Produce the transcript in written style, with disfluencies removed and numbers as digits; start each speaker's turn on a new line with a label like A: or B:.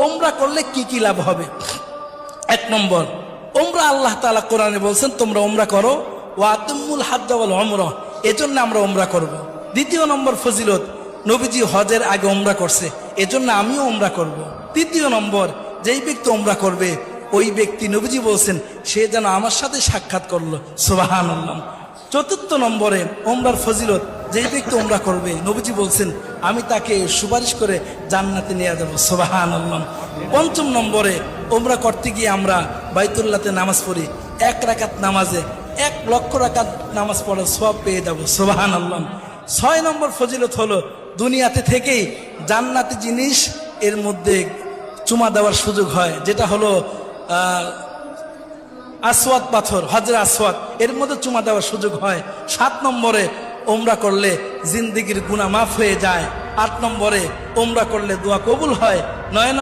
A: ওমরা করলে কি কি লাভ হবে? এক নম্বর, ওমরা আল্লাহ তাআলা কোরআনে বলছেন তোমরা ওমরা করো, ওয়া আতিমুল হাজ্জ ওয়াল উমরা, এজন্য আমরা ওমরা করব। দ্বিতীয় নম্বর ফজিলত, নবীজি হজের আগে ওমরা করছে, এজন্য আমিও ওমরা করব। তৃতীয় নম্বর, যেই ব্যক্তি ওমরা করবে ওই ব্যক্তি নবীজি বলছেন সে যেন আমার সাথে সাক্ষাৎ করলো, সুবহানাল্লাহ। চতুর্থ নম্বরে ওমরার ফজিলত, যেই ব্যক্তি ওমরা করবে নবীজি বলছেন আমি তাকে সুপারিশ করে জান্নাতে নিয়ে যাব, সুবহানাল্লাহ। পঞ্চম নম্বরে, ওমরা করতে গিয়ে আমরা বাইতুল্লাহতে নামাজ পড়ি, 1 রাকাত নামাজে 1 লক্ষ রাকাত নামাজ পড়ার সওয়াব পেয়ে যাব, সুবহানাল্লাহ। 6 নম্বর ফজিলত হলো দুনিয়াতে থেকেই জান্নাতি জিনিস এর মধ্যে চুমা দেওয়ার সুযোগ হয়, যেটা হলো আসওয়াদ পাথর, হজরে আসওয়াদ, এর মধ্যে চুমা দেওয়ার সুযোগ হয়। 7 নম্বরে, ওমরা করলে জিন্দেগির গুনাহ মাফ হয়ে যায়। 8 নম্বরে, ওমরা করলে দোয়া কবুল হয়। 9